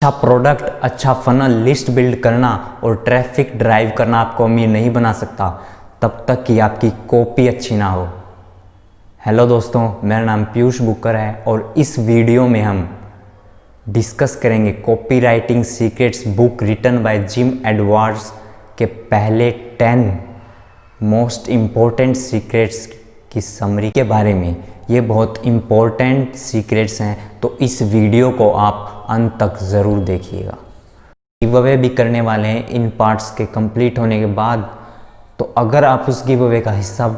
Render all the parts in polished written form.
अच्छा प्रोडक्ट, अच्छा funnel, list build करना और ट्रैफिक ड्राइव करना आपको अमीर नहीं बना सकता तब तक कि आपकी कॉपी अच्छी ना हो। हेलो दोस्तों, मेरा नाम पीयूष बुकर है और इस वीडियो में हम डिस्कस करेंगे copywriting secrets book written by Jim Edwards के पहले 10 मोस्ट इम्पोर्टेंट सीक्रेट्स की समरी के बारे में। ये बहुत इम्पोर्टेंट सीक्रेट्स हैं, तो इस वीडियो को आप अंत तक ज़रूर देखिएगा। गिव अवे भी करने वाले हैं इन पार्ट्स के कंप्लीट होने के बाद, तो अगर आप उस गिव अवे का हिस्सा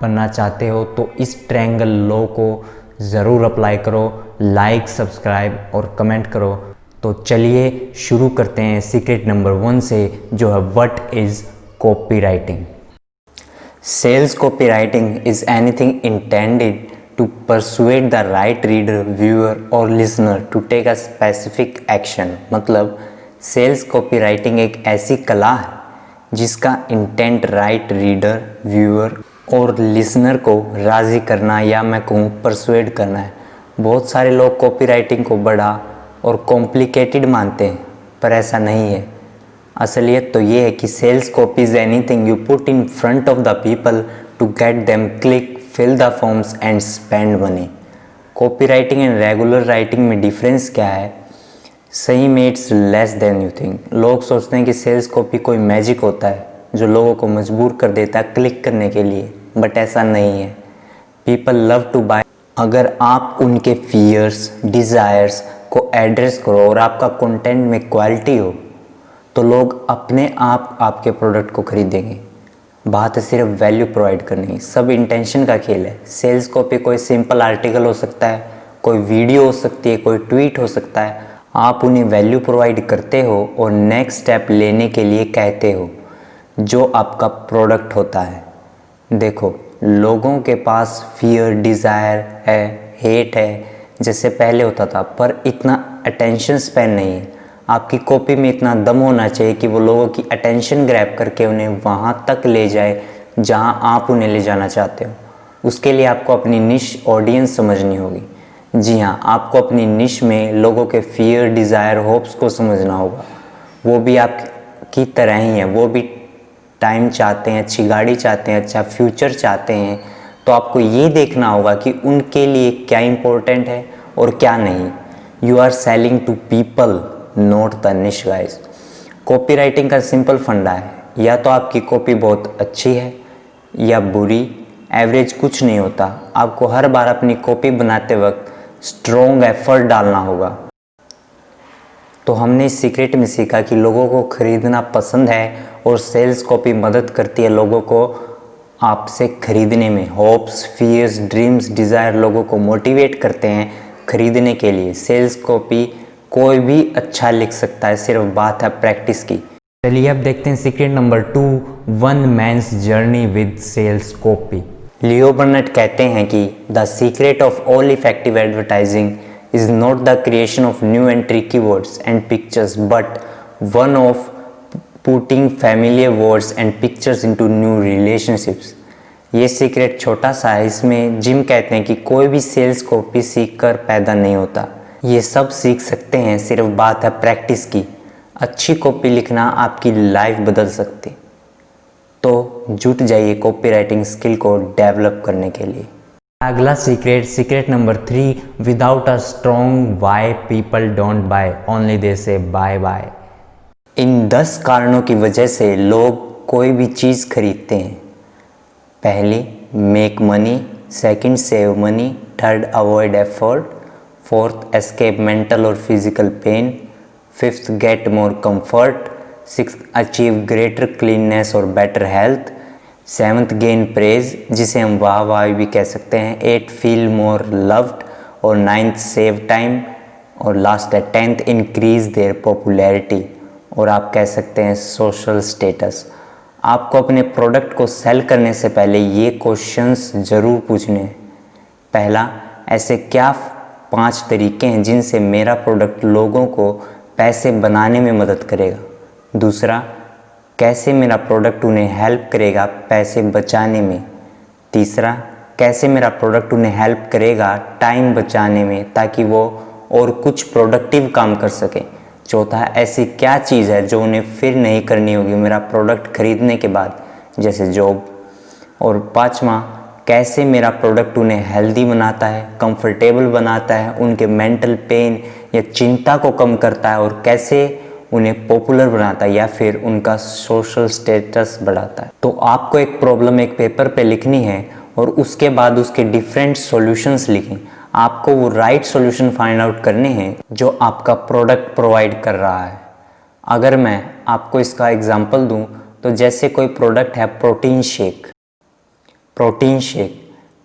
बनना चाहते हो तो इस ट्रायंगल लॉ को ज़रूर अप्लाई करो, लाइक, सब्सक्राइब और कमेंट करो। तो चलिए शुरू करते हैं सीक्रेट नंबर 1 से, जो है what is copywriting. Sales copywriting is anything intended to persuade the right reader, viewer or listener to take a specific action। मतलब सेल्स कॉपीराइटिंग एक ऐसी कला है जिसका इंटेंट राइट रीडर, व्यूअर और लिसनर को राज़ी करना, या मैं कहूँ परसुएड करना है। बहुत सारे लोग कॉपीराइटिंग को बड़ा और कॉम्प्लिकेटेड मानते हैं, पर ऐसा नहीं है। असलियत तो ये है कि sales copy is anything you put in front of the people to get them click, fill the forms and spend money. Copy writing and regular writing में डिफरेंस क्या है? सही में it's less than you think. लोग सोचते हैं कि sales copy कोई मैजिक होता है जो लोगों को मजबूर कर देता है क्लिक करने के लिए, बट ऐसा नहीं है। People love to buy. अगर आप उनके फियर्स, डिज़ायर्स को एड्रेस करो और आपका कंटेंट में क्वालिटी हो तो लोग अपने आप आपके प्रोडक्ट को खरीदेंगे। बात है सिर्फ वैल्यू प्रोवाइड करने की। सब इंटेंशन का खेल है। सेल्स कॉपी कोई सिंपल आर्टिकल हो सकता है, कोई वीडियो हो सकती है, कोई ट्वीट हो सकता है। आप उन्हें वैल्यू प्रोवाइड करते हो और नेक्स्ट स्टेप लेने के लिए कहते हो, जो आपका प्रोडक्ट होता है। देखो, लोगों के पास फियर, डिज़ायर है, हेट है, जैसे पहले होता था, पर इतना अटेंशन स्पैन नहीं है। आपकी कॉपी में इतना दम होना चाहिए कि वो लोगों की अटेंशन ग्रैब करके उन्हें वहाँ तक ले जाए जहाँ आप उन्हें ले जाना चाहते हो। उसके लिए आपको अपनी निश ऑडियंस समझनी होगी। जी हाँ, आपको अपनी निश में लोगों के फियर, डिज़ायर, होप्स को समझना होगा। वो भी आपकी तरह ही है। वो भी टाइम चाहते हैं, अच्छी गाड़ी चाहते हैं, अच्छा फ्यूचर चाहते हैं। तो आपको ये देखना होगा कि उनके लिए क्या इम्पोर्टेंट है और क्या नहीं। You are selling to people, not the niche guys. Copy writing का सिंपल फंडा है, या तो आपकी कॉपी बहुत अच्छी है या बुरी। एवरेज कुछ नहीं होता। आपको हर बार अपनी कॉपी बनाते वक्त स्ट्रॉन्ग एफर्ट डालना होगा। तो हमने इस सीक्रेट में सीखा कि लोगों को खरीदना पसंद है और सेल्स कॉपी मदद करती है लोगों को आपसे खरीदने में। होप्स, फियर्स, ड्रीम्स, डिज़ायर लोगों को मोटिवेट करते हैं खरीदने के लिए। सेल्स कॉपी कोई भी अच्छा लिख सकता है, सिर्फ बात है प्रैक्टिस की। चलिए अब देखते हैं secret number 2, one man's journey with sales copy. Leo Burnett कहते हैं कि the secret of all effective advertising is not the creation of new and tricky words and pictures, but one of putting familiar words and pictures into new relationships. ये secret छोटा सा है। इसमें gym कहते हैं कि कोई भी सेल्स कॉपी सीख कर पैदा नहीं होता। ये सब सीख सकते हैं, सिर्फ बात है प्रैक्टिस की। अच्छी कॉपी लिखना आपकी लाइफ बदल सकती। तो जुट जाइए कॉपी राइटिंग स्किल को डेवलप करने के लिए। अगला secret number 3, without a strong why people don't buy, only they से बाय बाय। इन 10 कारणों की वजह से लोग कोई भी चीज़ खरीदते हैं। पहली, make money. Second, save money. Third, avoid effort. Fourth, escape mental और physical pain. Fifth, get more comfort. Sixth, achieve greater cleanness और better health. Seventh, gain praise, जिसे हम वाह भी कह सकते हैं। Eight, feel more loved. और नाइन्थ, सेव टाइम। और लास्ट है 10th, इंक्रीज देयर पॉपुलैरिटी, और आप कह सकते हैं सोशल स्टेटस। आपको अपने प्रोडक्ट को सेल करने से पहले ये क्वेश्चंस ज़रूर पूछने हैं। पहला, ऐसे क्या 5 तरीके हैं जिनसे मेरा प्रोडक्ट लोगों को पैसे बनाने में मदद करेगा। दूसरा, कैसे मेरा प्रोडक्ट उन्हें हेल्प करेगा पैसे बचाने में। तीसरा, कैसे मेरा प्रोडक्ट उन्हें हेल्प करेगा टाइम बचाने में, ताकि वो और कुछ प्रोडक्टिव काम कर सकें। चौथा, ऐसी क्या चीज़ है जो उन्हें फिर नहीं करनी होगी मेरा प्रोडक्ट खरीदने के बाद, जैसे जॉब। और पाँचवा, कैसे मेरा प्रोडक्ट उन्हें हेल्दी बनाता है, कंफर्टेबल बनाता है, उनके मेंटल पेन या चिंता को कम करता है, और कैसे उन्हें पॉपुलर बनाता है या फिर उनका सोशल स्टेटस बढ़ाता है। तो आपको एक प्रॉब्लम एक पेपर पे लिखनी है और उसके बाद उसके डिफरेंट सॉल्यूशंस लिखें। आपको वो राइट सॉल्यूशन फाइंड आउट करने हैं जो आपका प्रोडक्ट प्रोवाइड कर रहा है। अगर मैं आपको इसका एग्जांपल दूं तो जैसे कोई प्रोडक्ट है प्रोटीन शेक।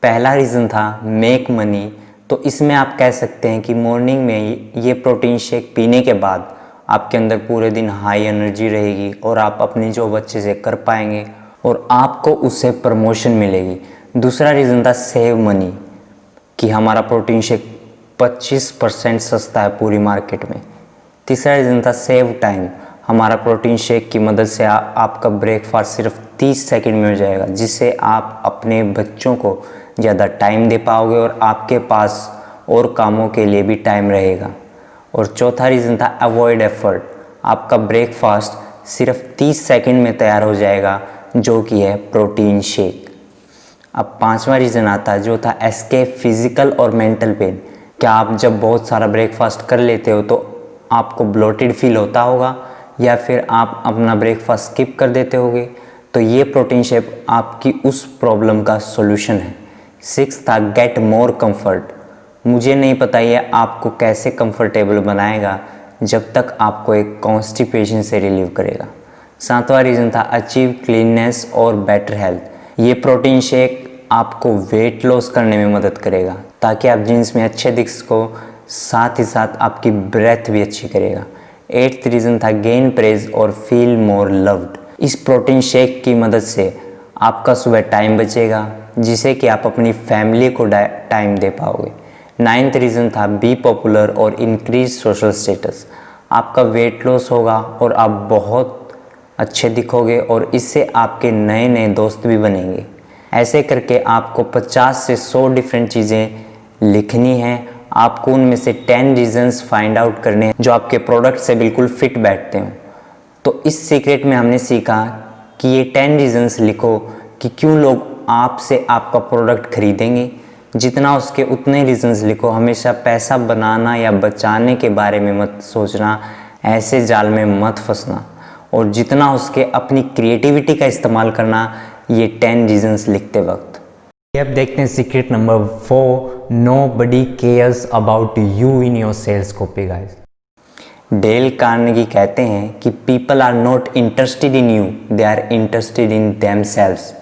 पहला रीज़न था मेक मनी। तो इसमें आप कह सकते हैं कि मॉर्निंग में ये प्रोटीन शेक पीने के बाद आपके अंदर पूरे दिन हाई एनर्जी रहेगी और आप अपनी जॉब अच्छे से कर पाएंगे और आपको उससे प्रमोशन मिलेगी। दूसरा रीज़न था सेव मनी, कि हमारा प्रोटीन शेक 25% सस्ता है पूरी मार्केट में। तीसरा रीज़न था सेव टाइम, हमारा प्रोटीन शेक की मदद से आपका ब्रेकफास्ट सिर्फ 30 सेकंड में हो जाएगा, जिससे आप अपने बच्चों को ज़्यादा टाइम दे पाओगे और आपके पास और कामों के लिए भी टाइम रहेगा। और चौथा रीज़न था अवॉइड एफर्ट, आपका ब्रेकफास्ट सिर्फ 30 सेकंड में तैयार हो जाएगा, जो कि है प्रोटीन शेक। अब पांचवा रीज़न आता है जो था एस्केप फिजिकल और मेंटल पेन। क्या आप जब बहुत सारा ब्रेकफास्ट कर लेते हो तो आपको ब्लोटेड फील होता होगा या फिर आप अपना ब्रेकफास्ट स्किप कर देते होगे? तो ये प्रोटीन शेक आपकी उस प्रॉब्लम का सॉल्यूशन है। सिक्स था गेट मोर कंफर्ट। मुझे नहीं पता ये आपको कैसे कंफर्टेबल बनाएगा जब तक आपको एक कॉन्स्टिपेशन से रिलीव करेगा। सातवां रीज़न था अचीव क्लीननेस और बेटर हेल्थ। ये प्रोटीन शेक आपको वेट लॉस करने में मदद करेगा ताकि आप जीन्स में अच्छे दिख सको, साथ ही साथ आपकी ब्रेथ भी अच्छी करेगा। एट्थ रीज़न था गेन प्रेज और फील मोर लव्ड। इस प्रोटीन शेक की मदद से आपका सुबह टाइम बचेगा जिसे कि आप अपनी फैमिली को टाइम दे पाओगे। नाइन्थ रीज़न था बी पॉपुलर और इंक्रीज सोशल स्टेटस। आपका वेट लॉस होगा और आप बहुत अच्छे दिखोगे और इससे आपके नए नए दोस्त भी बनेंगे। ऐसे करके आपको 50 से 100 डिफरेंट चीज़ें लिखनी हैं। आपको उनमें से 10 रीज़न्स फाइंड आउट करने हैं जो आपके प्रोडक्ट से बिल्कुल फिट बैठते हैं। तो इस सीक्रेट में हमने सीखा कि ये 10 रीज़न्स लिखो कि क्यों लोग आपसे आपका प्रोडक्ट खरीदेंगे। जितना उसके उतने रीज़न्स लिखो। हमेशा पैसा बनाना या बचाने के बारे में मत सोचना, ऐसे जाल में मत फंसना, और जितना उसके अपनी क्रिएटिविटी का इस्तेमाल करना ये 10 रीज़न्स लिखते वक्त। अब देखते हैं secret number 4, nobody cares about you in your sales copy guys. Dale Carnegie कहते हैं कि people are not interested in you, they are interested in themselves.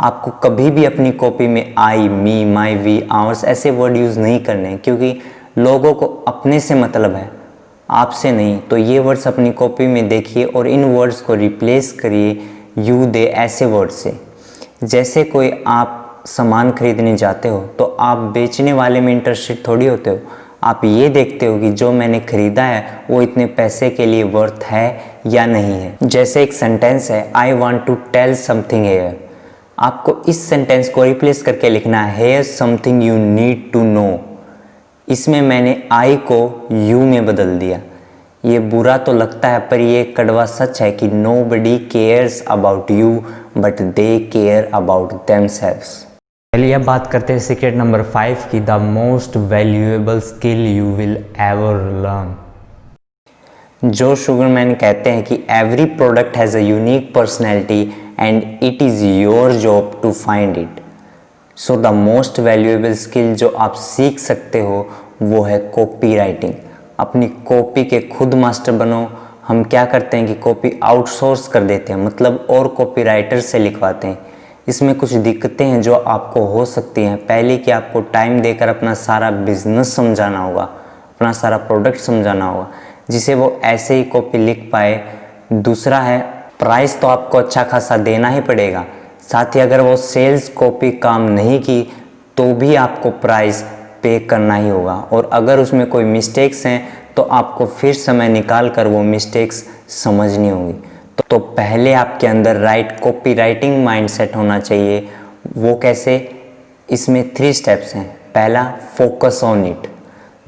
आपको कभी भी अपनी कॉपी में I, me, my, we, ours ऐसे वर्ड यूज़ नहीं करने, क्योंकि लोगों को अपने से मतलब है, आपसे नहीं। तो ये वर्ड्स अपनी कॉपी में देखिए और इन वर्ड्स को रिप्लेस करिए यू, दे ऐसे वर्ड से। जैसे कोई आप सामान खरीदने जाते हो तो आप बेचने वाले में इंटरेस्टेड थोड़ी होते हो, आप ये देखते हो कि जो मैंने खरीदा है वो इतने पैसे के लिए वर्थ है या नहीं है। जैसे एक सेंटेंस है, I want to tell something here. आपको इस सेंटेंस को रिप्लेस करके लिखना है, here something you need to know. इसमें मैंने आई को यू में बदल दिया। ये बुरा तो लगता है पर ये कड़वा सच है कि nobody cares about you but they care about themselves. चलिए अब बात करते हैं सीक्रेट नंबर 5 की, the most valuable skill you will ever learn. Joe Sugarman कहते हैं कि every product has a unique personality and it is your job to find it. So the most valuable skill जो आप सीख सकते हो वो है कॉपी राइटिंग। अपनी कॉपी के खुद मास्टर बनो। हम क्या करते हैं कि कॉपी आउटसोर्स कर देते हैं, मतलब और कॉपी राइटर से लिखवाते हैं। इसमें कुछ दिक्कतें हैं जो आपको हो सकती हैं। पहले कि आपको टाइम देकर अपना सारा बिजनेस समझाना होगा, अपना सारा प्रोडक्ट समझाना होगा, जिसे वो ऐसे ही कॉपी लिख पाए। दूसरा है प्राइस तो आपको अच्छा खासा देना ही पड़ेगा। साथ ही अगर वो सेल्स कॉपी काम नहीं की तो भी आपको प्राइस पे करना ही होगा, और अगर उसमें कोई मिस्टेक्स हैं तो आपको फिर समय निकाल कर वो मिस्टेक्स समझनी होगी। तो पहले आपके अंदर राइट कॉपी राइटिंग माइंडसेट होना चाहिए। वो कैसे? इसमें 3 स्टेप्स हैं। पहला, फोकस ऑन इट।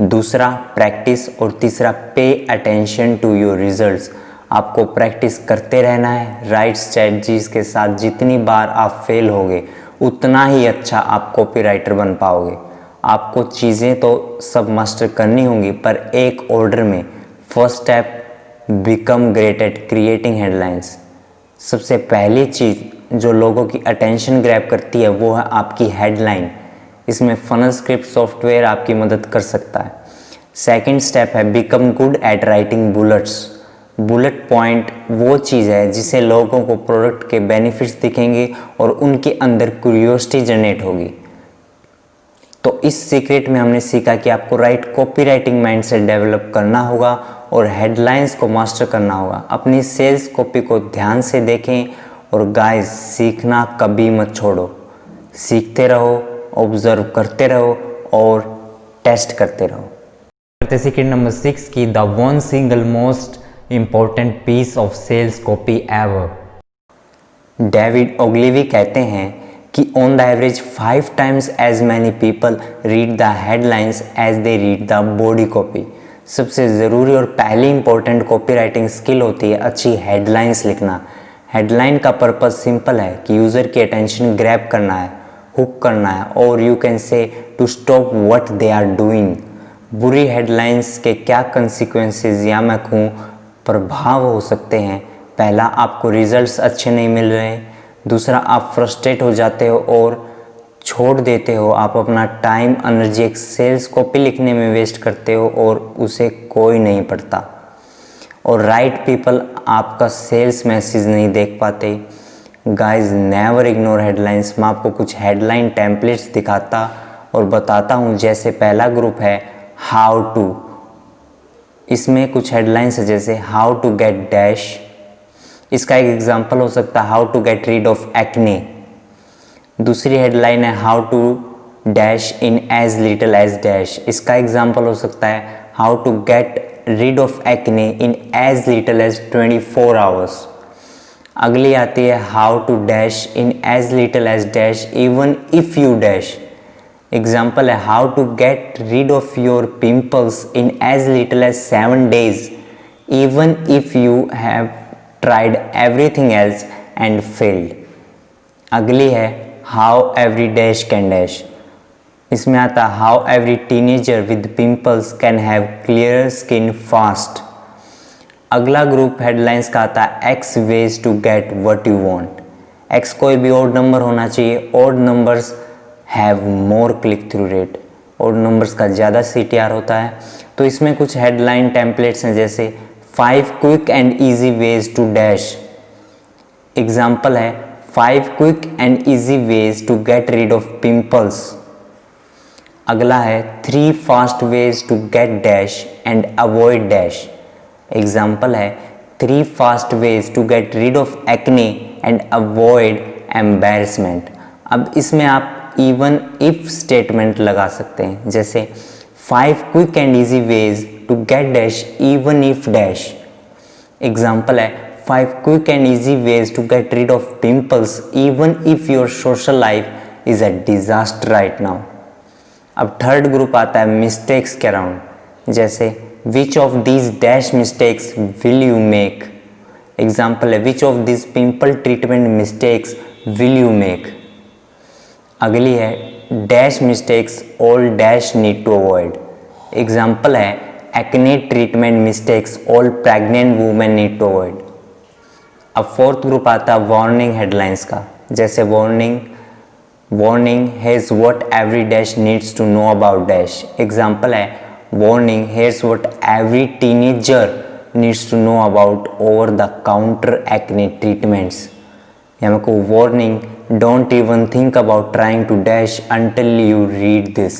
दूसरा प्रैक्टिस और तीसरा pay attention to your results. आपको प्रैक्टिस करते रहना है राइट स्ट्रेटजीज के साथ। जितनी बार आप फेल होगे उतना ही अच्छा आप कॉपीराइटर बन पाओगे। आपको चीज़ें तो सब मास्टर करनी होंगी पर एक ऑर्डर में। First step, become great at creating headlines. सबसे पहली चीज़ जो लोगों की अटेंशन ग्रैब करती है वो है आपकी हेडलाइन। इसमें फनल स्क्रिप्ट सॉफ्टवेयर आपकी मदद कर सकता है। सेकंड स्टेप है become good at writing bullets. Bullet point वो चीज़ है जिससे लोगों को प्रोडक्ट के बेनिफिट्स दिखेंगे और उनके अंदर क्यूरियोसिटी जनरेट होगी। तो इस सीक्रेट में हमने सीखा कि आपको right copy writing mindset develop करना होगा और हेडलाइंस को मास्टर करना होगा। अपनी सेल्स कॉपी को ध्यान से देखें और गाइस सीखना कभी मत छोड़ो। सीखते रहो, ऑब्जर्व करते रहो और टेस्ट करते रहो। सीक्रेट नंबर 6 की the one single most important piece of sales copy ever. David Ogilvy कहते हैं कि on the average 5 times as many people read the headlines as they read the body copy। सबसे ज़रूरी और पहली इंपॉर्टेंट कॉपी राइटिंग स्किल होती है अच्छी हेडलाइंस लिखना। हेडलाइन का पर्पस सिंपल है कि यूज़र की अटेंशन ग्रैब करना है, हुक करना है और you can say to stop what they are doing. बुरी हेडलाइंस के क्या कंसिक्वेंसेस या मैं कहूँ प्रभाव हो सकते हैं। पहला, आपको रिजल्ट्स अच्छे नहीं मिल रहे। दूसरा, आप फ्रस्ट्रेट हो जाते हो और छोड़ देते हो। आप अपना टाइम एनर्जी एक सेल्स कॉपी लिखने में वेस्ट करते हो और उसे कोई नहीं पढ़ता। और राइट पीपल आपका सेल्स मैसेज नहीं देख पाते। Guys never ignore headlines. मैं आपको कुछ हेडलाइन टेम्पलेट्स दिखाता और बताता हूँ। जैसे पहला ग्रुप है हाउ टू। इसमें कुछ हेडलाइंस है जैसे हाउ टू गेट डैश। इसका एक एग्जांपल हो सकता है how to get rid of acne. दूसरी हेडलाइन है how to dash in as little as dash. इसका एग्जांपल हो सकता है how to get rid of acne in as little as 24 hours। अगली आती है how to dash in as little as dash even if you dash. Example है how to get rid of your pimples in as little as 7 days even if you have tried everything else and failed. अगली है how every dash can dash. इसमें आता है how every teenager with pimples can have clear skin fast. अगला group headlines का आता है X ways to get what you want. X कोई भी ऑड नंबर होना चाहिए। Odd numbers have more click through rate. Odd numbers का ज़्यादा CTR होता है। तो इसमें कुछ हेडलाइन टेम्पलेट्स हैं जैसे 5 quick and easy ways to dash. Example है 5 quick and easy ways to get rid of pimples. अगला है 3 fast ways to get dash and avoid dash. Example है 3 fast ways to get rid of acne and avoid embarrassment. अब इसमें आप even if statement लगा सकते हैं जैसे 5 quick and easy ways to get dash even if dash. Example है 5 quick and easy ways to get rid of pimples even if your social life is a disaster right now. अब third group आता है mistakes के around जैसे which of these dash mistakes will you make. Example है which of this pimple treatment mistakes will you make. अगली है dash mistakes all dash need to avoid. Example है acne treatment mistakes all pregnant women need to avoid. अब fourth group आता है warning headlines का जैसे warning here's what every dash needs to know about dash. Example है warning here's what every teenager needs to know about over the counter acne treatments. या को warning don't even think about trying to dash until you read this.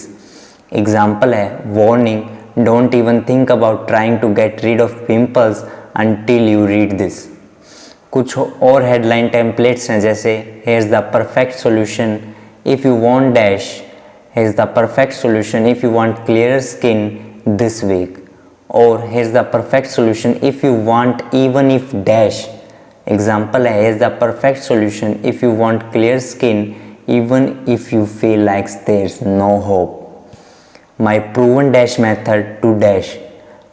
Example है warning don't even think about trying to get rid of pimples until you read this. कुछ और headline templates हैं जैसे here the perfect solution if you want dash, here the perfect solution if you want clear skin this week, और here the perfect solution if you want even if dash. Example है here the perfect solution if you want clear skin even if you feel like there is no hope. My proven dash method to dash,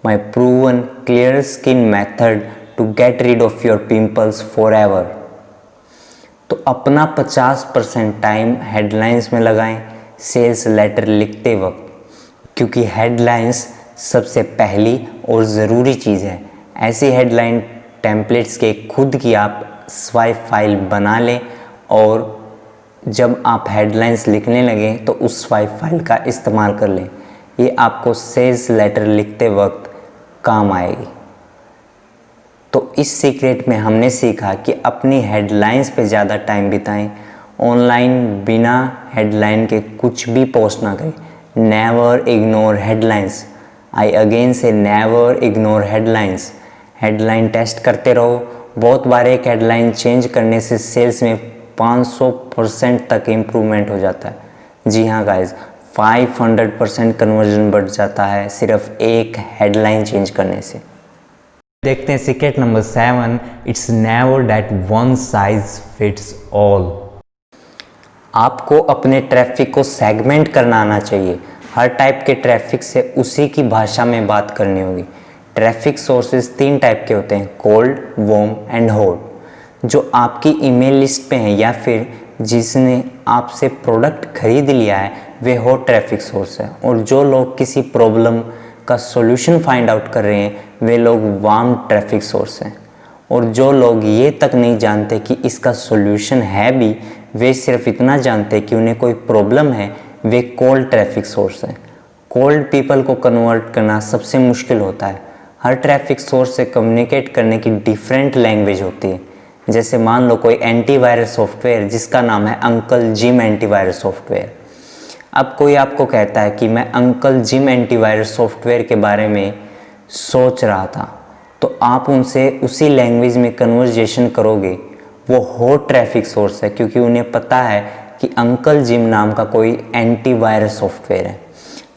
my proven clear skin method to get rid of your pimples forever. तो अपना 50% time headlines में लगाएं sales letter लिखते वक्त, क्योंकि headlines सबसे पहली और ज़रूरी चीज़ है। ऐसी हेडलाइन टेम्पलेट्स के खुद की आप स्वाइप फाइल बना लें और जब आप हेडलाइंस लिखने लगें तो उस स्वाइप फाइल का इस्तेमाल कर लें। ये आपको सेल्स लेटर लिखते वक्त काम आएगी। तो इस सीक्रेट में हमने सीखा कि अपनी हेडलाइंस पे ज़्यादा टाइम बिताएं, ऑनलाइन बिना हेडलाइन के कुछ भी पोस्ट ना करें। Never ignore headlines. I again say never ignore headlines. Headline test करते रहो। बहुत बार एक हेडलाइन चेंज करने से सेल्स में 500% तक इम्प्रूवमेंट हो जाता है। जी हाँ गाइज, 500% कन्वर्जन बढ़ जाता है सिर्फ एक हेडलाइन चेंज करने से। देखते हैं secret number 7, it's never that one size fits all. आपको अपने ट्रैफिक को सेगमेंट करना आना चाहिए। हर टाइप के ट्रैफिक से उसी की भाषा में बात करनी होगी। ट्रैफिक सोर्सेज 3 टाइप के होते हैं, कोल्ड, वार्म एंड हॉट। जो आपकी ईमेल लिस्ट पे हैं या फिर जिसने आपसे प्रोडक्ट खरीद लिया है वे हॉट ट्रैफिक सोर्स है, और जो लोग किसी प्रॉब्लम का सॉल्यूशन फाइंड आउट कर रहे हैं वे लोग वार्म ट्रैफिक सोर्स हैं, और जो लोग ये तक नहीं जानते कि इसका सॉल्यूशन है भी, वे सिर्फ इतना जानते कि उन्हें कोई प्रॉब्लम है, वे कोल्ड ट्रैफिक सोर्स हैं। कोल्ड पीपल को कन्वर्ट करना सबसे मुश्किल होता है। हर ट्रैफिक सोर्स से कम्युनिकेट करने की डिफरेंट लैंग्वेज होती है। जैसे मान लो कोई एंटीवायरस सॉफ्टवेयर जिसका नाम है अंकल जिम एंटीवायरस सॉफ्टवेयर। अब कोई आपको कहता है कि मैं अंकल जिम एंटीवायरस सॉफ्टवेयर के बारे में सोच रहा था, तो आप उनसे उसी लैंग्वेज में कन्वर्जेशन करोगे। वो हॉट ट्रैफिक सोर्स है, क्योंकि उन्हें पता है कि अंकल जिम नाम का कोई एंटीवायरस सॉफ्टवेयर है।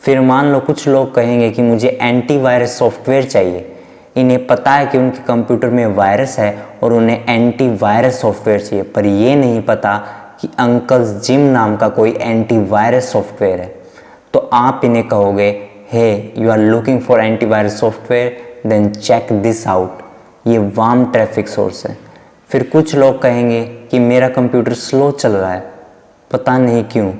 फिर मान लो कुछ लोग कहेंगे कि मुझे एंटीवायरस सॉफ्टवेयर चाहिए। इन्हें पता है कि उनके कंप्यूटर में वायरस है और उन्हें एंटीवायरस सॉफ्टवेयर चाहिए, पर ये नहीं पता कि अंकल जिम नाम का कोई एंटीवायरस सॉफ्टवेयर है। तो आप इन्हें कहोगे, hey you are looking for antivirus software, then check this out. ये वार्म ट्रैफिक सोर्स है। फिर कुछ लोग कहेंगे कि मेरा कंप्यूटर स्लो चल रहा है, पता नहीं क्यों।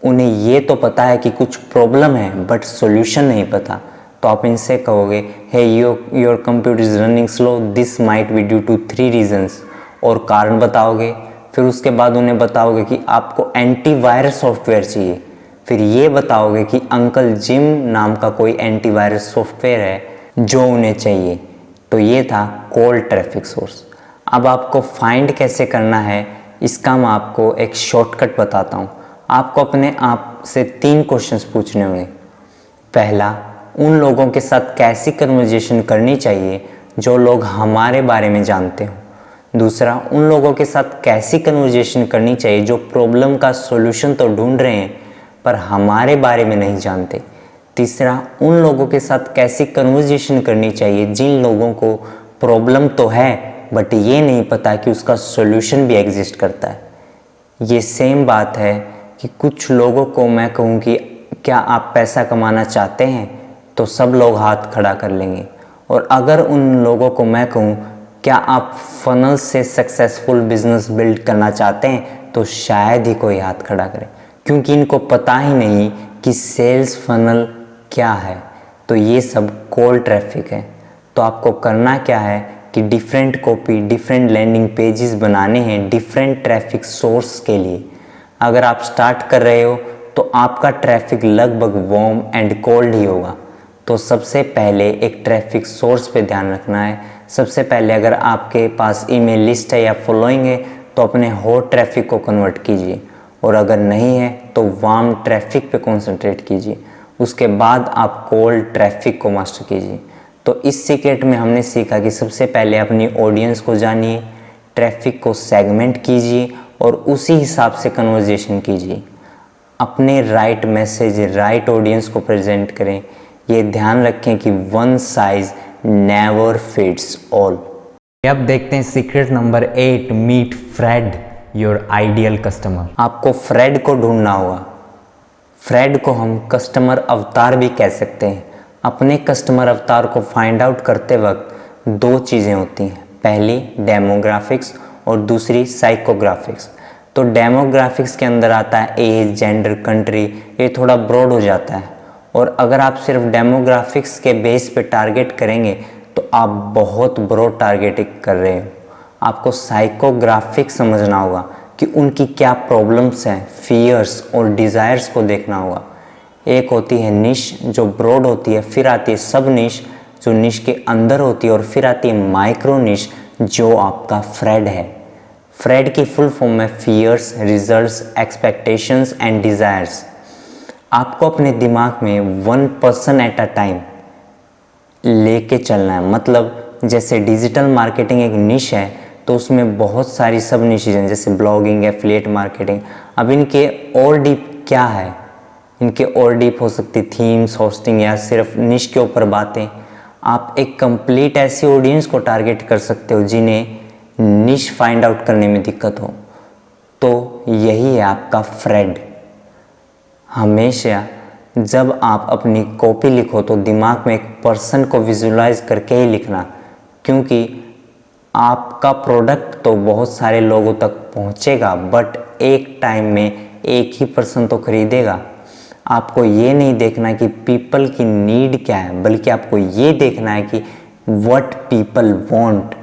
उन्हें ये तो पता है कि कुछ प्रॉब्लम है बट सॉल्यूशन नहीं पता। तो आप इनसे कहोगे, hey your computer is running slow, this might be due to 3 reasons, और कारण बताओगे। फिर उसके बाद उन्हें बताओगे कि आपको एंटीवायरस सॉफ्टवेयर चाहिए। फिर ये बताओगे कि अंकल जिम नाम का कोई एंटीवायरस सॉफ्टवेयर है जो उन्हें चाहिए। तो ये था कोल्ड ट्रैफिक सोर्स। अब आपको फाइंड कैसे करना है इसका मैं आपको एक शॉर्टकट बताता हूँ। आपको अपने आप से 3 क्वेश्चंस पूछने होंगे। पहला, उन लोगों के साथ कैसी कन्वर्जेशन करनी चाहिए जो लोग हमारे बारे में जानते हो। दूसरा, उन लोगों के साथ कैसी कन्वर्जेशन करनी चाहिए जो प्रॉब्लम का सॉल्यूशन तो ढूंढ रहे हैं पर हमारे बारे में नहीं जानते। तीसरा, उन लोगों के साथ कैसी कन्वर्जेशन करनी चाहिए जिन लोगों को प्रॉब्लम तो है बट ये नहीं पता कि उसका सॉल्यूशन भी एग्जिस्ट करता है। ये सेम बात है कि कुछ लोगों को मैं कहूँ कि क्या आप पैसा कमाना चाहते हैं, तो सब लोग हाथ खड़ा कर लेंगे। और अगर उन लोगों को मैं कहूँ क्या आप फनल से सक्सेसफुल बिजनेस बिल्ड करना चाहते हैं, तो शायद ही कोई हाथ खड़ा करे, क्योंकि इनको पता ही नहीं कि सेल्स फनल क्या है। तो ये सब कोल्ड ट्रैफिक है। तो आपको करना क्या है कि different copy, different landing pages बनाने हैं डिफरेंट ट्रैफिक सोर्स के लिए। अगर आप स्टार्ट कर रहे हो तो आपका ट्रैफिक लगभग वार्म एंड कोल्ड ही होगा। तो सबसे पहले एक ट्रैफिक सोर्स पे ध्यान रखना है। सबसे पहले अगर आपके पास ईमेल लिस्ट है या फॉलोइंग है तो अपने हॉट ट्रैफिक को कन्वर्ट कीजिए, और अगर नहीं है तो वार्म ट्रैफिक पे कॉन्सेंट्रेट कीजिए। उसके बाद आप कोल्ड ट्रैफिक को मास्टर कीजिए। तो इस सीक्रेट में हमने सीखा कि सबसे पहले अपनी ऑडियंस को जानिए, ट्रैफिक को सेगमेंट कीजिए और उसी हिसाब से कन्वर्जेशन कीजिए। अपने राइट मैसेज राइट ऑडियंस को प्रेजेंट करें। ये ध्यान रखें कि one size never fits all. अब देखते हैं secret number 8, meet Fred your ideal customer. आपको फ्रेड को ढूंढना होगा। फ्रेड को हम कस्टमर अवतार भी कह सकते हैं। अपने कस्टमर अवतार को फाइंड आउट करते वक्त दो चीज़ें होती हैं, पहली डेमोग्राफिक्स और दूसरी साइकोग्राफिक्स। तो डेमोग्राफिक्स के अंदर आता है एज, जेंडर, कंट्री, ये थोड़ा ब्रॉड हो जाता है। और अगर आप सिर्फ डेमोग्राफिक्स के बेस पे टारगेट करेंगे तो आप बहुत ब्रॉड टारगेटिंग कर रहे हो। आपको साइकोग्राफिक समझना होगा कि उनकी क्या प्रॉब्लम्स हैं, फियर्स और डिज़ायर्स को देखना होगा। एक होती है निश जो ब्रॉड होती है, फिर आती है सब निश जो निश के अंदर होती है, और फिर आती है माइक्रो निश जो आपका फ्रेड है। फ्रेड की फुल फॉर्म है fears, results, expectations and desires. आपको अपने दिमाग में 1% एट अ टाइम लेके चलना है। मतलब जैसे डिजिटल मार्केटिंग एक निश है तो उसमें बहुत सारी सब निशेज हैं, जैसे ब्लॉगिंग, एफिलिएट मार्केटिंग। अब इनके और डीप क्या है, इनके और डीप हो सकती थीम्स, होस्टिंग या सिर्फ निश के ऊपर बातें। आप एक कंप्लीट ऐसी ऑडियंस को टारगेट कर सकते हो जिन्हें निश फाइंड आउट करने में दिक्कत हो। तो यही है आपका फ्रेड। हमेशा जब आप अपनी कॉपी लिखो तो दिमाग में एक पर्सन को विजुलाइज करके ही लिखना, क्योंकि आपका प्रोडक्ट तो बहुत सारे लोगों तक पहुंचेगा बट एक टाइम में एक ही पर्सन तो खरीदेगा। आपको ये नहीं देखना कि पीपल की नीड क्या है, बल्कि आपको ये देखना है कि what people want,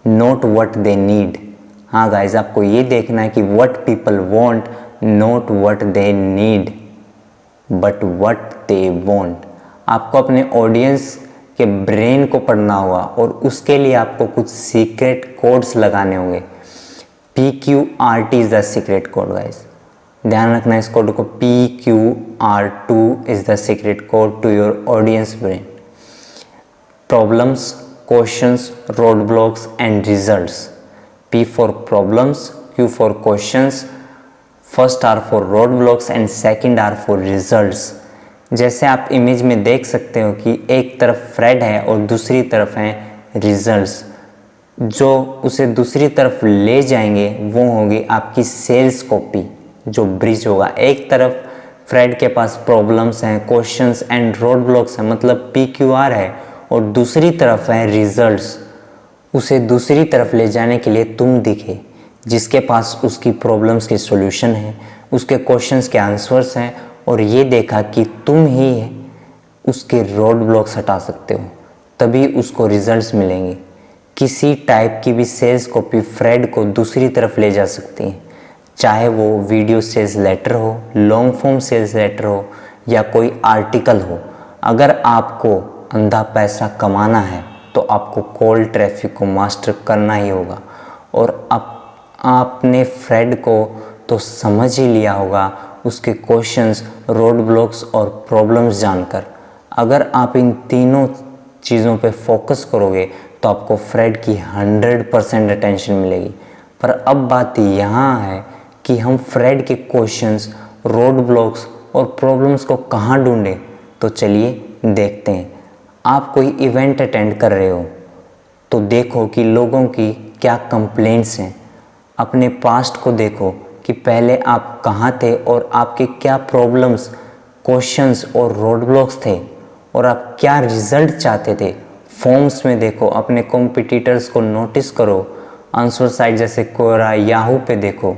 not what they need. हाँ गाइज, आपको ये देखना है कि what people want, not what they need but what they want. आपको अपने ऑडियंस के ब्रेन को पढ़ना होगा और उसके लिए आपको कुछ सीक्रेट कोड्स लगाने होंगे। PQRT is the secret code guys, ध्यान रखना इस कोड को। PQR2 is the secret code to your audience brain. Problems, questions, road blocks and results. P for problems, Q for questions, first R for road blocks and second R for results. जैसे आप image में देख सकते हो कि एक तरफ Fred है और दूसरी तरफ है रिजल्ट्स। जो उसे दूसरी तरफ ले जाएंगे वो होगी आपकी सेल्स कॉपी, जो ब्रिज होगा। एक तरफ फ्रेड के पास प्रॉब्लम्स हैं, क्वेश्चंस एंड रोड ब्लॉक्स हैं, मतलब PQR है, और दूसरी तरफ है रिजल्ट्स। उसे दूसरी तरफ ले जाने के लिए तुम दिखे, जिसके पास उसकी प्रॉब्लम्स के सॉल्यूशन हैं, उसके क्वेश्चंस के आंसर्स हैं, और ये देखा कि तुम ही उसके रोड ब्लॉक्स हटा सकते हो, तभी उसको रिजल्ट्स मिलेंगे। किसी टाइप की भी सेल्स कॉपी फ्रेड को दूसरी तरफ ले जा सकती है, चाहे वो वीडियो सेल्स लेटर हो, लॉन्ग फॉर्म सेल्स लेटर हो या कोई आर्टिकल हो। अगर आपको अंधा पैसा कमाना है तो आपको कोल्ड ट्रैफिक को मास्टर करना ही होगा। और अब आपने फ्रेड को तो समझ ही लिया होगा, उसके क्वेश्चंस, रोड ब्लॉक्स और प्रॉब्लम्स जानकर। अगर आप इन तीनों चीज़ों पे फोकस करोगे तो आपको फ्रेड की 100% अटेंशन मिलेगी। पर अब बात यहाँ है कि हम फ्रेड के क्वेश्चंस, रोड ब्लॉक्स और प्रॉब्लम्स को कहाँ ढूंढें। तो चलिए देखते हैं। आप कोई इवेंट अटेंड कर रहे हो तो देखो कि लोगों की क्या कंप्लेंट्स हैं। अपने पास्ट को देखो कि पहले आप कहाँ थे और आपके क्या प्रॉब्लम्स, क्वेश्चंस और रोड ब्लॉक्स थे, और आप क्या रिजल्ट चाहते थे। फॉर्म्स में देखो, अपने कॉम्पिटिटर्स को नोटिस करो, आंसर साइट जैसे कोरा, याहू पे देखो,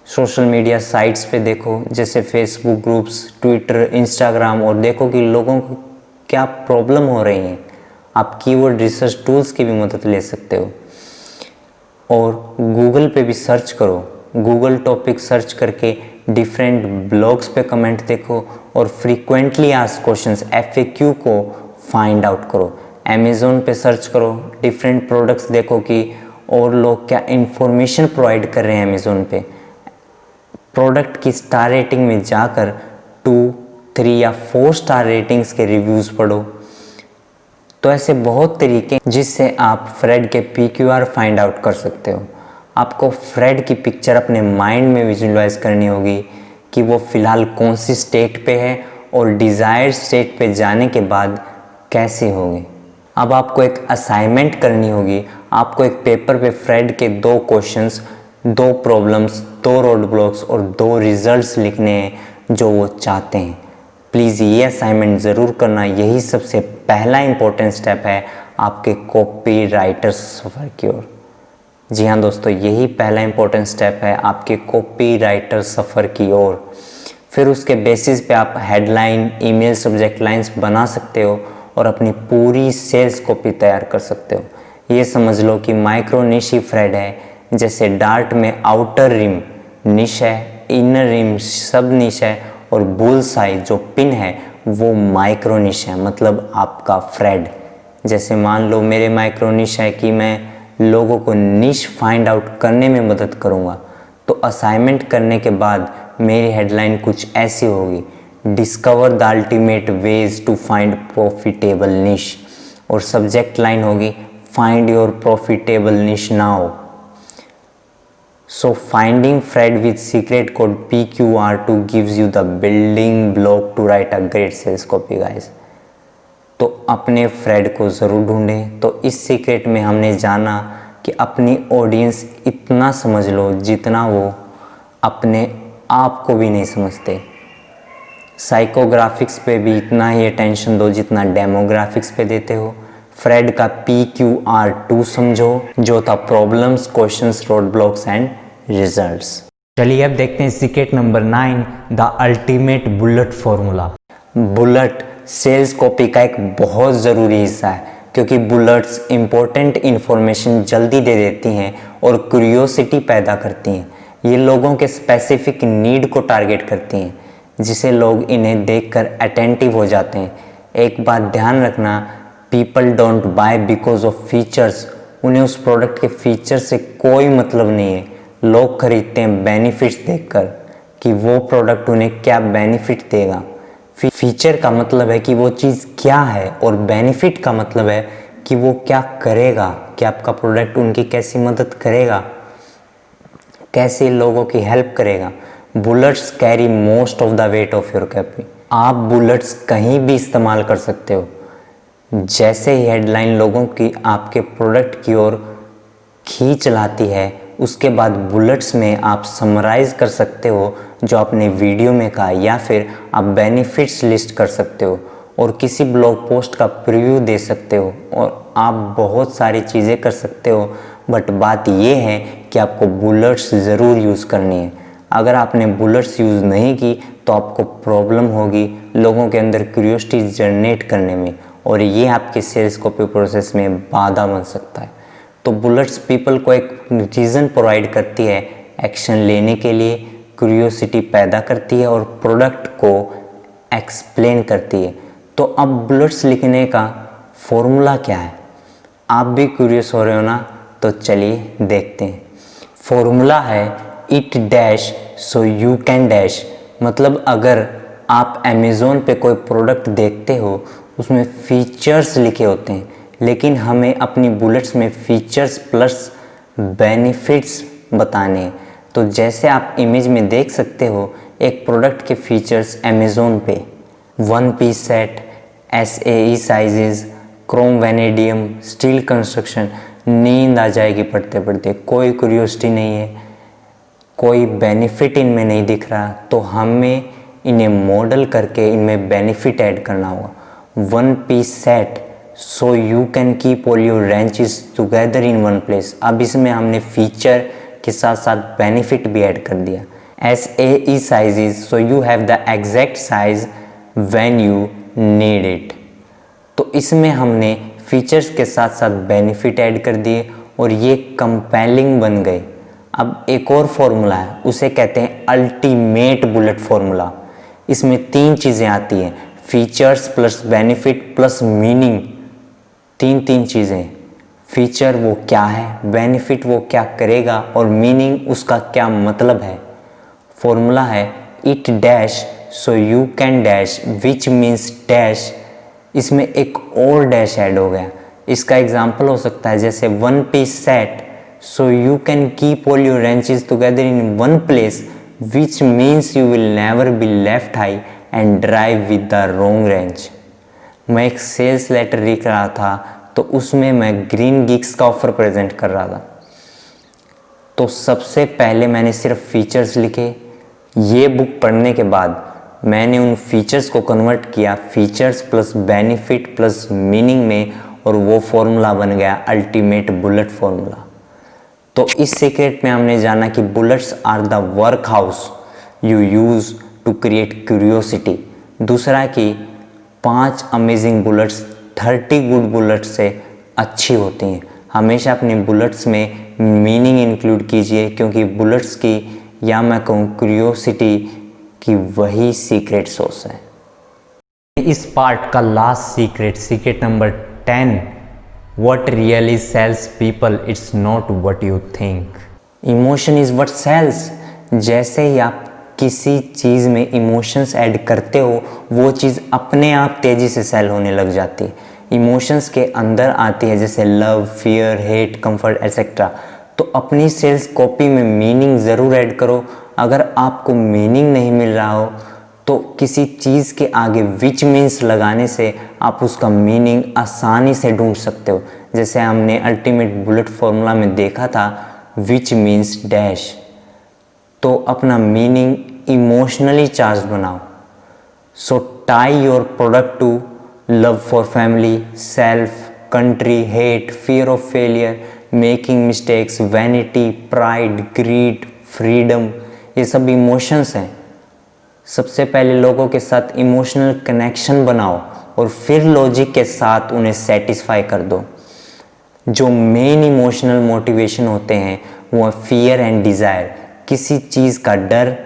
सोशल मीडिया साइट्स पे देखो जैसे फेसबुक ग्रुप्स, ट्विटर, इंस्टाग्राम, और देखो कि लोगों को क्या प्रॉब्लम हो रही है। आप कीवर्ड रिसर्च टूल्स की भी मदद ले सकते हो। और गूगल पे भी सर्च करो, गूगल टॉपिक सर्च करके डिफरेंट ब्लॉग्स पे कमेंट देखो और फ्रीक्वेंटली आस्क्ड क्वेश्चंस FAQ को फाइंड आउट करो। अमेज़ोन पे सर्च करो, डिफरेंट प्रोडक्ट्स देखो कि और लोग क्या इंफॉर्मेशन प्रोवाइड कर रहे हैं अमेज़ोन पे। प्रोडक्ट की स्टार रेटिंग में जाकर 2, 3 या 4 स्टार रेटिंग्स के रिव्यूज़ पढ़ो। तो ऐसे बहुत तरीके जिससे आप फ्रेड के PQR फाइंड आउट कर सकते हो। आपको फ्रेड की पिक्चर अपने माइंड में विजुअलाइज करनी होगी कि वो फ़िलहाल कौन सी स्टेट पे है और डिज़ायर्ड स्टेट पे जाने के बाद कैसे होगी। अब आपको एक असाइनमेंट करनी होगी। आपको एक पेपर पे फ्रेड के 2 क्वेश्चंस, 2 प्रॉब्लम्स, 2 रोड ब्लॉक्स और 2 रिजल्ट्स लिखने हैं, जो वो चाहते हैं। प्लीज़ ये असाइनमेंट ज़रूर करना, यही सबसे पहला इम्पोर्टेंट स्टेप है आपके कॉपी राइटर सफ़र की ओर। जी हाँ दोस्तों, यही पहला इम्पोर्टेंट स्टेप है आपके कॉपी राइटर सफ़र की ओर। फिर उसके बेसिस पे आप हेडलाइन, ईमेल, सब्जेक्ट लाइंस बना सकते हो और अपनी पूरी सेल्स कॉपी तैयार कर सकते हो। ये समझ लो कि माइक्रो निश ही फ्रेड है, जैसे डार्ट में आउटर रिम निश है, इनर रिम सब निश है और बुल्स आई जो पिन है वो माइक्रो निश है, मतलब आपका फ्रेड। जैसे मान लो मेरे माइक्रो निश है कि मैं लोगों को निश फाइंड आउट करने में मदद करूँगा, तो असाइनमेंट करने के बाद मेरी हेडलाइन कुछ ऐसी होगी, discover the ultimate ways to find profitable niche, और सब्जेक्ट लाइन होगी find your profitable niche now. So finding Fred with secret code PQR2 gives you the building block to write a great sales copy guys। तो अपने Fred को ज़रूर ढूंढें। तो इस secret में हमने जाना कि अपनी ऑडियंस इतना समझ लो जितना वो अपने आप को भी नहीं समझते। साइकोग्राफिक्स पे भी इतना ही अटेंशन दो जितना डेमोग्राफिक्स पे देते हो। फ्रेड का PQR2 समझो, जो था problems, questions, road blocks and results. चलिए अब देखते हैं secret number 9, the ultimate bullet formula. Bullet sales copy का एक बहुत ज़रूरी हिस्सा है, क्योंकि बुलेट्स इंपॉर्टेंट इंफॉर्मेशन जल्दी दे देती हैं और क्यूरियोसिटी पैदा करती हैं। ये लोगों के स्पेसिफिक नीड को टारगेट करती हैं, जिसे लोग इन्हें देखकर अटेंटिव हो जाते हैं। एक बात ध्यान रखना, people don't buy because of features. उन्हें उस प्रोडक्ट के फीचर से कोई मतलब नहीं है। लोग खरीदते हैं बेनिफिट्स देखकर कि वो प्रोडक्ट उन्हें क्या बेनिफिट देगा। फीचर का मतलब है कि वो चीज़ क्या है, और बेनिफिट का मतलब है कि वो क्या करेगा, कि आपका प्रोडक्ट उनकी कैसी मदद करेगा, कैसे लोगों की हेल्प करेगा। Bullets carry most of the weight of your copy. आप बुलेट्स कहीं भी इस्तेमाल कर सकते हो। जैसे ही हेडलाइन लोगों की आपके प्रोडक्ट की ओर खींच लाती है, उसके बाद बुलेट्स में आप समराइज़ कर सकते हो जो आपने वीडियो में कहा, या फिर आप बेनिफिट्स लिस्ट कर सकते हो और किसी ब्लॉग पोस्ट का प्रीव्यू दे सकते हो, और आप बहुत सारी चीज़ें कर सकते हो। बट बात ये है कि आपको बुलेट्स ज़रूर यूज़ करनी है। अगर आपने बुलेट्स यूज़ नहीं की तो आपको प्रॉब्लम होगी लोगों के अंदर क्यूरियोसिटी जनरेट करने में, और ये आपके सेल्स कॉपी प्रोसेस में बाधा बन सकता है। तो बुलेट्स पीपल को एक रीज़न प्रोवाइड करती है एक्शन लेने के लिए, क्यूरियोसिटी पैदा करती है और प्रोडक्ट को एक्सप्लेन करती है। तो अब बुलेट्स लिखने का फॉर्मूला क्या है? आप भी क्यूरियस हो रहे हो ना? तो चलिए देखते हैं। फॉर्मूला है it dash so you can dash. मतलब अगर आप अमेज़ोन पे कोई प्रोडक्ट देखते हो, उसमें फीचर्स लिखे होते हैं, लेकिन हमें अपनी बुलेट्स में फीचर्स प्लस बेनिफिट्स बताने हैं। तो जैसे आप इमेज में देख सकते हो, एक प्रोडक्ट के फीचर्स अमेज़ोन पे 1 piece set, SAE sizes, chrome vanadium, steel construction. नींद आ जाएगी पढ़ते पढ़ते, कोई क्यूरियोसिटी नहीं है, कोई बेनिफिट इनमें नहीं दिख रहा, तो हमें इन्हें मॉडल करके इनमें बेनिफिट ऐड करना होगा। 1 piece set so you can keep all your wrenches together in one place. अब इसमें हमने फीचर के साथ साथ बेनिफिट भी ऐड कर दिया। SAE sizes so you have the exact size when you need it. तो इसमें हमने फीचर्स के साथ साथ बेनिफिट ऐड कर दिए और ये कंपेलिंग बन गए। अब एक और फॉर्मूला है, उसे कहते हैं अल्टीमेट बुलेट फॉर्मूला। इसमें 3 चीज़ें आती हैं, features plus benefit plus meaning. तीन चीज़ें, फीचर वो क्या है, बेनिफिट वो क्या करेगा, और मीनिंग उसका क्या मतलब है। फॉर्मूला है it dash so you can dash which means dash. इसमें एक और डैश ऐड हो गया। इसका एग्जाम्पल हो सकता है जैसे 1 piece set so you can keep all your wrenches together in one place which means you will never be left high and drive with the wrong wrench. मैं एक सेल्स लेटर लिख रहा था, तो उसमें मैं ग्रीन गिग्स का offer present कर रहा था। तो सबसे पहले मैंने सिर्फ फीचर्स लिखे। ये बुक पढ़ने के बाद मैंने उन फीचर्स को कन्वर्ट किया features plus benefit plus meaning में, और वो फॉर्मूला बन गया अल्टीमेट बुलेट फॉर्मूला। तो इस सीक्रेट में हमने जाना कि bullets are the workhorse you use to create curiosity. दूसरा कि 5 अमेजिंग बुलेट्स 30 गुड बुलेट्स से अच्छी होती हैं। हमेशा अपने बुलेट्स में मीनिंग इंक्लूड कीजिए, क्योंकि बुलेट्स की या मैं कहूँ क्यूरियोसिटी की वही सीक्रेट सोर्स है। इस पार्ट का last secret number 10, what really sells people it's not what you think. Emotion is what sells. जैसे ही आप किसी चीज़ में इमोशंस ऐड करते हो, वो चीज़ अपने आप तेज़ी से सेल होने लग जाती है। इमोशंस के अंदर आती है जैसे love, fear, hate, comfort etcetera. तो अपनी सेल्स कॉपी में मीनिंग ज़रूर ऐड करो। अगर आपको मीनिंग नहीं मिल रहा हो तो किसी चीज़ के आगे विच मीन्स लगाने से आप उसका मीनिंग आसानी से ढूंढ सकते हो। जैसे हमने अल्टीमेट बुलेट फॉर्मूला में देखा था, विच मीन्स डैश। तो अपना मीनिंग इमोशनली चार्ज बनाओ। So tie your product to love for family, self, country, hate, fear of failure, making mistakes, vanity, pride, greed, freedom. ये सब इमोशंस हैं। सबसे पहले लोगों के साथ इमोशनल कनेक्शन बनाओ और फिर लॉजिक के साथ उन्हें सेटिस्फाई कर दो। जो मेन इमोशनल मोटिवेशन होते हैं वो है फियर एंड डिज़ायर, किसी चीज़ का डर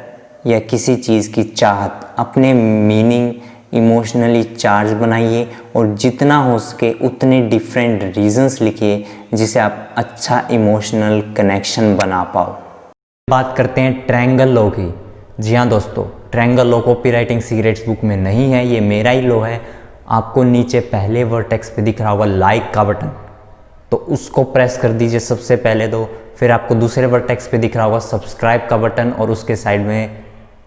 या किसी चीज़ की चाहत। अपने मीनिंग इमोशनली चार्ज बनाइए और जितना हो सके उतने डिफरेंट रीजंस लिखिए जिसे आप अच्छा इमोशनल कनेक्शन बना पाओ। बात करते हैं ट्रायंगल लॉ की। जी हाँ दोस्तों, triangle law copy writing secrets book में नहीं है, ये मेरा ही लॉ है। आपको नीचे पहले वर्टेक्स पे दिख रहा होगा लाइक का बटन, तो उसको प्रेस कर दीजिए सबसे पहले। तो फिर आपको दूसरे वर्टेक्स पे दिख रहा होगा सब्सक्राइब का बटन और उसके साइड में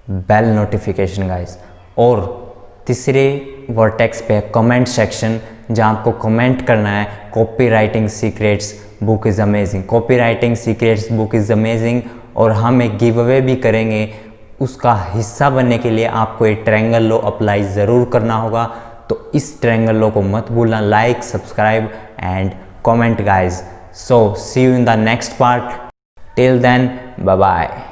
बेल नोटिफिकेशन गाइस। और तीसरे वर्टेक्स पे कमेंट सेक्शन, जहाँ आपको कमेंट करना है copy writing secrets book is amazing, copy writing secrets book is amazing. और हम एक गिव अवे भी करेंगे, उसका हिस्सा बनने के लिए आपको एक ट्रायंगल लॉ अप्लाई ज़रूर करना होगा। तो इस ट्रायंगल लॉ को मत भूलना, like, subscribe and comment guys. So see you in the next part. Till then, bye bye.